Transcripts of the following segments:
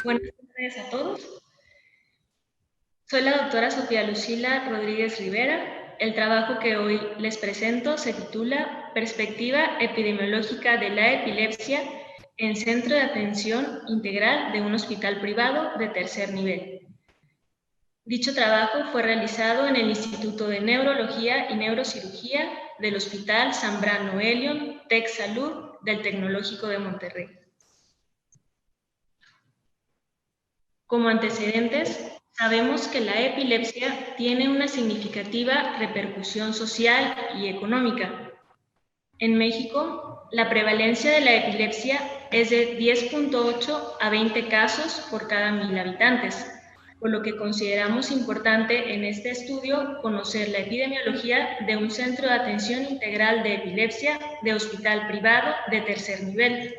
Buenas tardes a todos. Soy la doctora Sofía Lucila Rodríguez Rivera. El trabajo que hoy les presento se titula Perspectiva epidemiológica de la epilepsia en centro de atención integral de un hospital privado de tercer nivel. Dicho trabajo fue realizado en el Instituto de Neurología y Neurocirugía del Hospital Zambrano Elion, Tec Salud del Tecnológico de Monterrey. Como antecedentes, sabemos que la epilepsia tiene una significativa repercusión social y económica. En México, la prevalencia de la epilepsia es de 10.8 a 20 casos por cada 1000 habitantes, por lo que consideramos importante en este estudio conocer la epidemiología de un centro de atención integral de epilepsia de hospital privado de tercer nivel.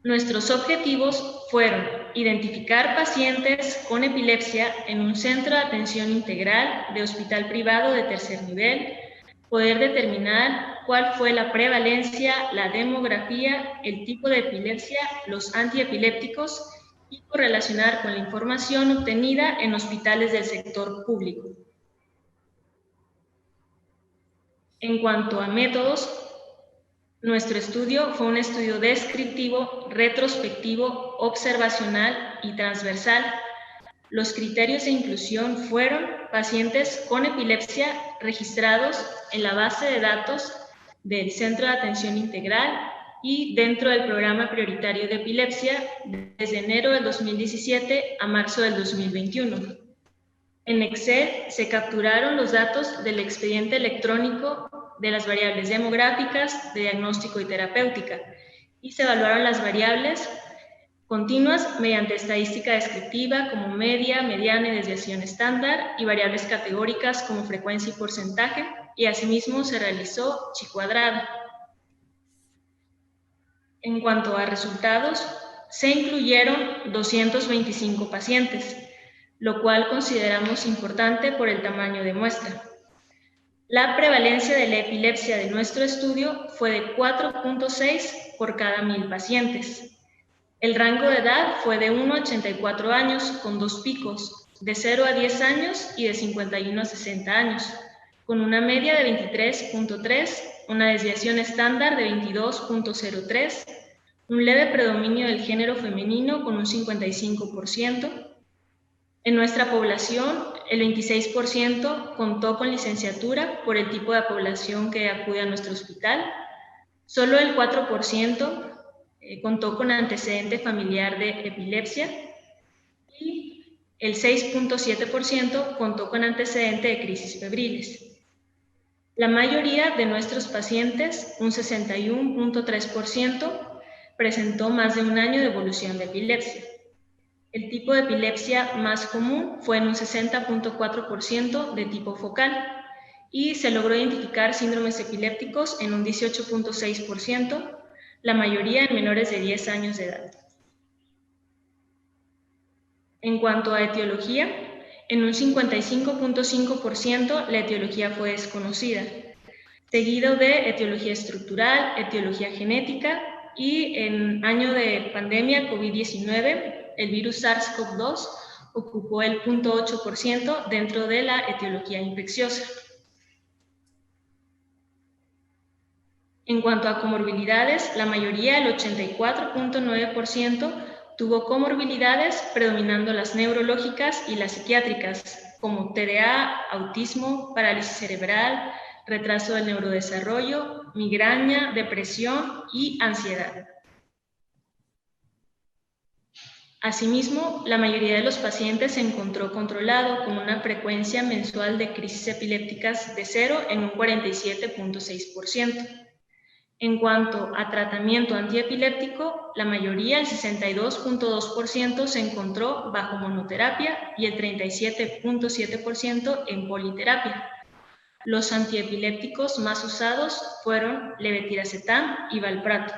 Nuestros objetivos fueron identificar pacientes con epilepsia en un centro de atención integral de hospital privado de tercer nivel, poder determinar cuál fue la prevalencia, la demografía, el tipo de epilepsia, los antiepilépticos y correlacionar con la información obtenida en hospitales del sector público. En cuanto a métodos, nuestro estudio fue un estudio descriptivo, retrospectivo, observacional y transversal. Los criterios de inclusión fueron pacientes con epilepsia registrados en la base de datos del Centro de Atención Integral y dentro del Programa Prioritario de Epilepsia desde enero del 2017 a marzo del 2021. En Excel se capturaron los datos del expediente electrónico de las variables demográficas, de diagnóstico y terapéutica, y se evaluaron las variables continuas mediante estadística descriptiva como media, mediana y desviación estándar, y variables categóricas como frecuencia y porcentaje, y asimismo se realizó chi-cuadrado. En cuanto a resultados, se incluyeron 225 pacientes, lo cual consideramos importante por el tamaño de muestra. La prevalencia de la epilepsia de nuestro estudio fue de 4.6 por cada 1000 pacientes. El rango de edad fue de 1 a 84 años, con 2 picos, de 0 a 10 años y de 51 a 60 años, con una media de 23.3, una desviación estándar de 22.03, un leve predominio del género femenino con un 55%. En nuestra población, el 26% contó con licenciatura por el tipo de población que acude a nuestro hospital. Solo el 4% contó con antecedente familiar de epilepsia y el 6.7% contó con antecedente de crisis febriles. La mayoría de nuestros pacientes, un 61.3%, presentó más de un año de evolución de epilepsia. El tipo de epilepsia más común fue en un 60.4% de tipo focal y se logró identificar síndromes epilépticos en un 18.6%, la mayoría en menores de 10 años de edad. En cuanto a etiología, en un 55.5% la etiología fue desconocida, seguido de etiología estructural, etiología genética y en año de pandemia COVID-19, el virus SARS-CoV-2 ocupó el 0.8% dentro de la etiología infecciosa. En cuanto a comorbilidades, la mayoría, el 84.9%, tuvo comorbilidades predominando las neurológicas y las psiquiátricas, como TDA, autismo, parálisis cerebral, retraso del neurodesarrollo, migraña, depresión y ansiedad. Asimismo, la mayoría de los pacientes se encontró controlado con una frecuencia mensual de crisis epilépticas de 0 en un 47.6%. En cuanto a tratamiento antiepiléptico, la mayoría, el 62.2%, se encontró bajo monoterapia y el 37.7% en politerapia. Los antiepilépticos más usados fueron levetiracetam y valprato.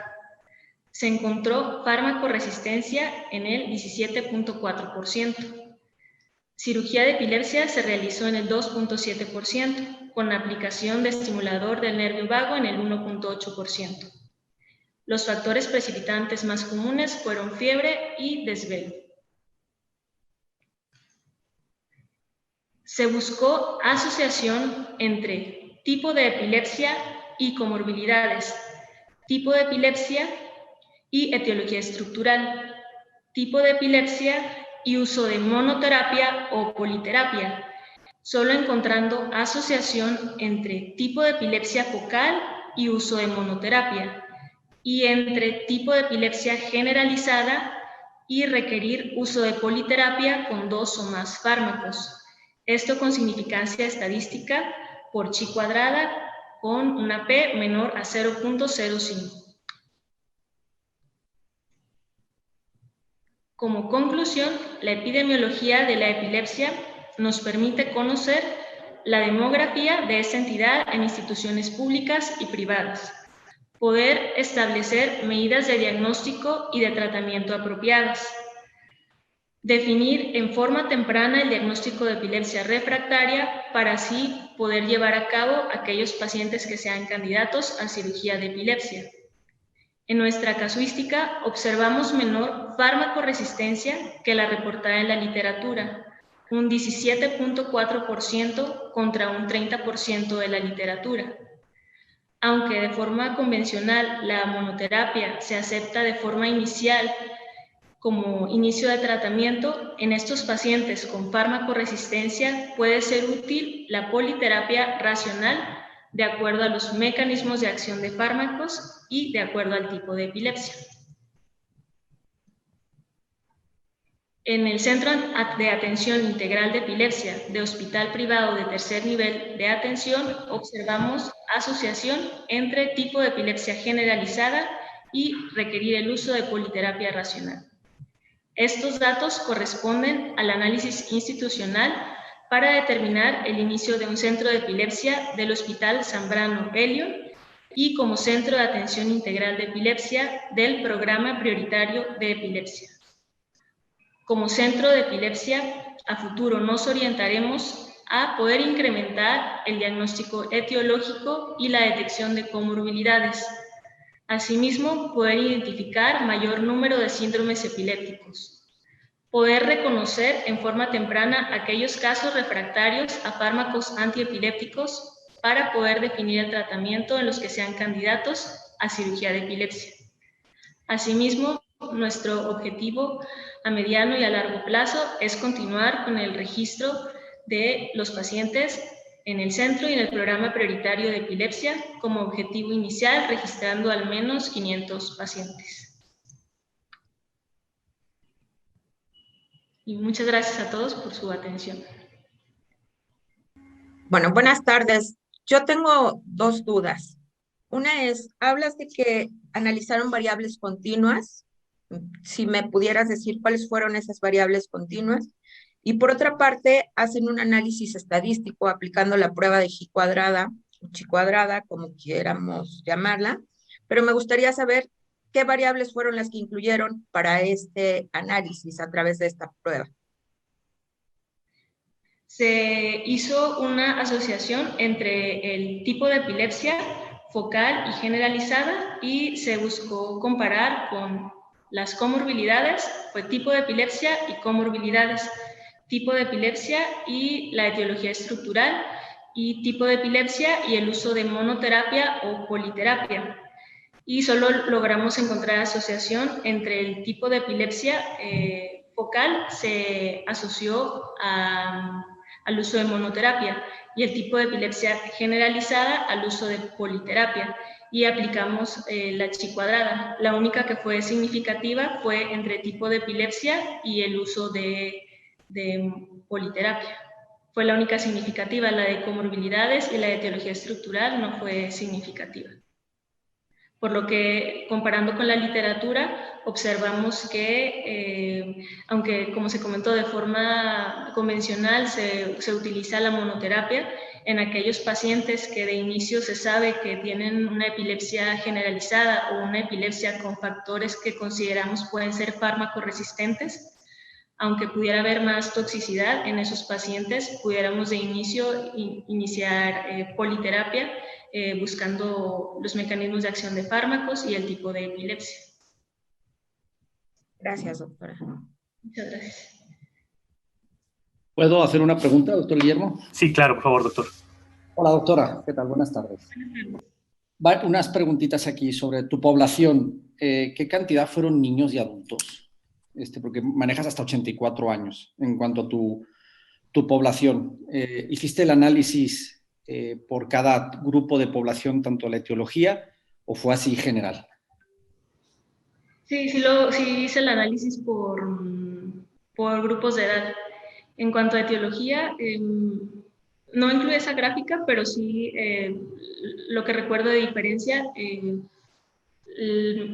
Se encontró farmacoresistencia en el 17.4%. Cirugía de epilepsia se realizó en el 2.7%, con aplicación de estimulador del nervio vago en el 1.8%. Los factores precipitantes más comunes fueron fiebre y desvelo. Se buscó asociación entre tipo de epilepsia y comorbilidades, tipo de epilepsia y etiología estructural, tipo de epilepsia y uso de monoterapia o politerapia, solo encontrando asociación entre tipo de epilepsia focal y uso de monoterapia, y entre tipo de epilepsia generalizada y requerir uso de politerapia con 2 o más fármacos. Esto con significancia estadística por chi cuadrada con una p menor a 0.05. Como conclusión, la epidemiología de la epilepsia nos permite conocer la demografía de esta entidad en instituciones públicas y privadas, poder establecer medidas de diagnóstico y de tratamiento apropiadas, definir en forma temprana el diagnóstico de epilepsia refractaria para así poder llevar a cabo aquellos pacientes que sean candidatos a cirugía de epilepsia. En nuestra casuística observamos menor fármacoresistencia que la reportada en la literatura, un 17.4% contra un 30% de la literatura. Aunque de forma convencional la monoterapia se acepta de forma inicial como inicio de tratamiento, en estos pacientes con fármacoresistencia puede ser útil la politerapia racional de acuerdo a los mecanismos de acción de fármacos y de acuerdo al tipo de epilepsia. En el Centro de Atención Integral de Epilepsia de Hospital Privado de Tercer Nivel de Atención observamos asociación entre tipo de epilepsia generalizada y requerir el uso de politerapia racional. Estos datos corresponden al análisis institucional para determinar el inicio de un centro de epilepsia del Hospital Zambrano Elion y como centro de atención integral de epilepsia del Programa Prioritario de Epilepsia. Como centro de epilepsia, a futuro nos orientaremos a poder incrementar el diagnóstico etiológico y la detección de comorbilidades. Asimismo, poder identificar mayor número de síndromes epilépticos. Poder reconocer en forma temprana aquellos casos refractarios a fármacos antiepilépticos para poder definir el tratamiento en los que sean candidatos a cirugía de epilepsia. Asimismo, nuestro objetivo a mediano y a largo plazo es continuar con el registro de los pacientes en el centro y en el programa prioritario de epilepsia como objetivo inicial, registrando al menos 500 pacientes. Y muchas gracias a todos por su atención. Bueno, buenas tardes. Yo tengo 2 dudas. Una es, hablas de que analizaron variables continuas. Si me pudieras decir cuáles fueron esas variables continuas. Y por otra parte, hacen un análisis estadístico aplicando la prueba de chi cuadrada, como quieramos llamarla. Pero me gustaría saber qué variables fueron las que incluyeron para este análisis a través de esta prueba. Se hizo una asociación entre el tipo de epilepsia focal y generalizada y se buscó comparar con las comorbilidades, pues tipo de epilepsia y comorbilidades, tipo de epilepsia y la etiología estructural, y tipo de epilepsia y el uso de monoterapia o politerapia. Y solo logramos encontrar asociación entre el tipo de epilepsia focal, se asoció al uso de monoterapia, y el tipo de epilepsia generalizada al uso de politerapia, y aplicamos la chi cuadrada. La única que fue significativa fue entre tipo de epilepsia y el uso de politerapia. Fue la única significativa. La de comorbilidades y la de etiología estructural no fue significativa. Por lo que, comparando con la literatura, observamos que, aunque como se comentó de forma convencional se utiliza la monoterapia, en aquellos pacientes que de inicio se sabe que tienen una epilepsia generalizada o una epilepsia con factores que consideramos pueden ser fármacoresistentes, aunque pudiera haber más toxicidad en esos pacientes, pudiéramos de inicio iniciar politerapia buscando los mecanismos de acción de fármacos y el tipo de epilepsia. Gracias, doctora. Muchas gracias. ¿Puedo hacer una pregunta, doctor Guillermo? Sí, claro, por favor, doctor. Hola, doctora. ¿Qué tal? Buenas tardes. Unas preguntitas aquí sobre tu población. ¿Qué cantidad fueron niños y adultos? Porque manejas hasta 84 años en cuanto a tu población. ¿Hiciste el análisis por cada grupo de población, tanto la etiología, o fue así general? Sí, sí hice el análisis por grupos de edad. En cuanto a etiología, no incluye esa gráfica, pero sí lo que recuerdo de diferencia,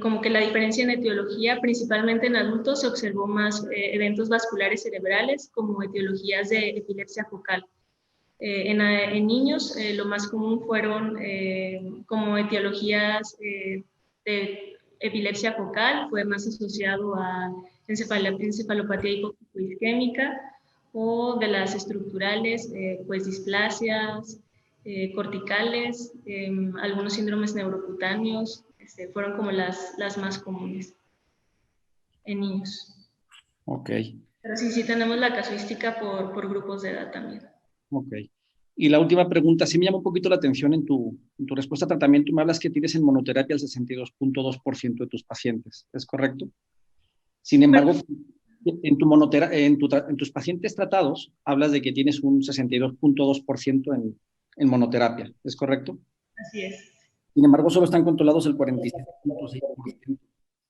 como que la diferencia en etiología, principalmente en adultos, se observó más eventos vasculares cerebrales como etiologías de epilepsia focal. En niños, lo más común fueron como etiologías de epilepsia focal, fue más asociado a encefalopatía hipoisquémica, o de las estructurales, pues displasias corticales, algunos síndromes neurocutáneos, fueron como las más comunes en niños. Ok. Pero sí tenemos la casuística por grupos de edad también. Ok. Y la última pregunta, sí me llama un poquito la atención en tu respuesta a tratamiento. Me hablas que tienes en monoterapia el 62.2% de tus pacientes, ¿es correcto? Sin embargo, en tus pacientes tratados, hablas de que tienes un 62.2% en monoterapia, ¿es correcto? Así es. Sin embargo, solo están controlados el 47.6%.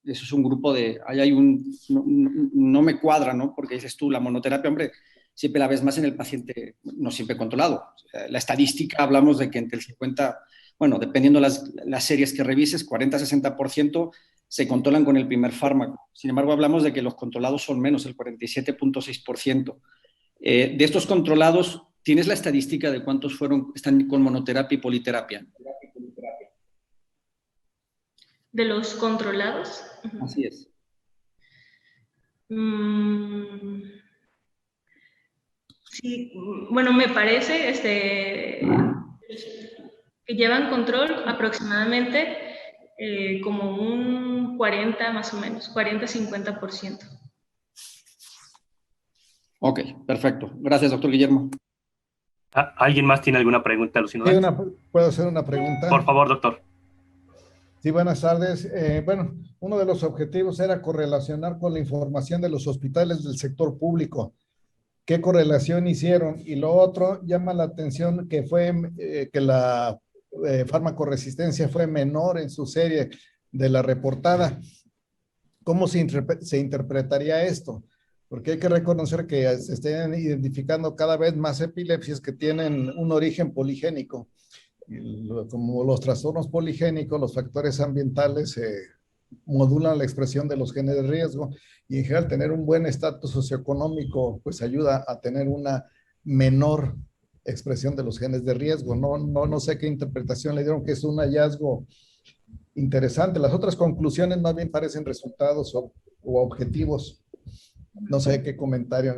Eso es un grupo de... Ahí hay no me cuadra, ¿no? Porque dices tú, la monoterapia, hombre, siempre la ves más en el paciente, no siempre controlado. La estadística, hablamos de que entre el 50, bueno, dependiendo las series que revises, 40-60% se controlan con el primer fármaco. Sin embargo, hablamos de que los controlados son menos, el 47.6%. De estos controlados, ¿tienes la estadística de cuántos están con monoterapia y politerapia? ¿De los controlados? Así es. Sí, bueno, me parece que llevan control aproximadamente como un 40 más o menos, 40-50%. Ok, perfecto. Gracias, doctor Guillermo. ¿Alguien más tiene alguna pregunta, Lucino? Sí, ¿puedo hacer una pregunta? Por favor, doctor. Sí, buenas tardes. Bueno, uno de los objetivos era correlacionar con la información de los hospitales del sector público. ¿Qué correlación hicieron? Y lo otro, llama la atención que que la farmacoresistencia fue menor en su serie de la reportada. ¿Cómo se interpretaría esto? Porque hay que reconocer que se están identificando cada vez más epilepsias que tienen un origen poligénico. Como los trastornos poligénicos, los factores ambientales modulan la expresión de los genes de riesgo, y en general tener un buen estatus socioeconómico pues ayuda a tener una menor expresión de los genes de riesgo. No sé qué interpretación le dieron, que es un hallazgo interesante. Las otras conclusiones más bien parecen resultados o objetivos. No sé qué comentario.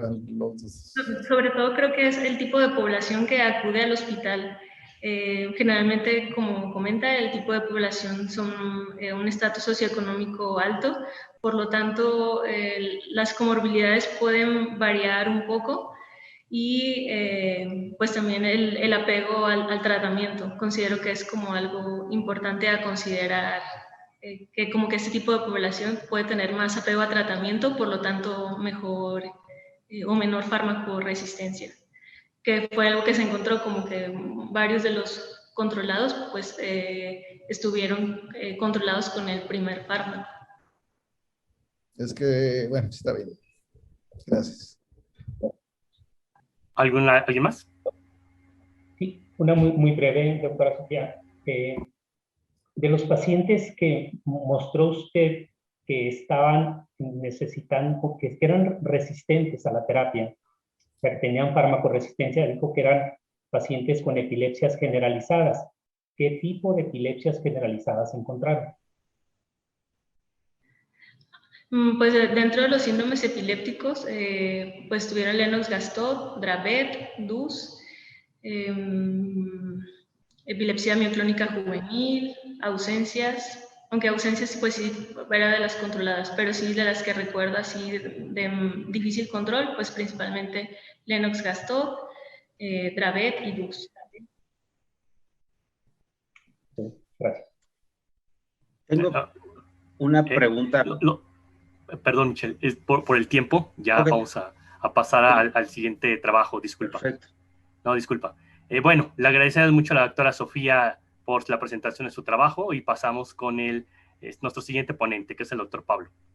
Sobre todo creo que es el tipo de población que acude al hospital. Generalmente, como comenta, el tipo de población son un estatus socioeconómico alto, por lo tanto las comorbilidades pueden variar un poco, y pues también el apego al tratamiento. Considero que es como algo importante a considerar, que como que este tipo de población puede tener más apego a tratamiento, por lo tanto mejor o menor farmacoresistencia, que fue algo que se encontró, como que varios de los controlados pues estuvieron controlados con el primer fármaco. Es que, bueno, está bien. Gracias. ¿Alguien más? Sí, una muy breve, doctora Sofía. De los pacientes que mostró usted que estaban necesitando, que eran resistentes a la terapia, o sea, que tenían farmacoresistencia, dijo que eran pacientes con epilepsias generalizadas. ¿Qué tipo de epilepsias generalizadas encontraron? Pues dentro de los síndromes epilépticos, pues tuvieron Lennox-Gastaut, Dravet, DUS, epilepsia mioclónica juvenil, ausencias, aunque ausencias pues sí era de las controladas, pero sí de las que recuerdo así de difícil control, pues principalmente Lennox-Gastaut, Dravet y Dux. Gracias. Tengo una pregunta. Perdón, Michelle, es por el tiempo, ya Ok. vamos a pasar al siguiente trabajo, disculpa. Perfecto. No, disculpa. Bueno, le agradecemos mucho a la doctora Sofía por la presentación de su trabajo y pasamos con nuestro siguiente ponente, que es el doctor Pablo.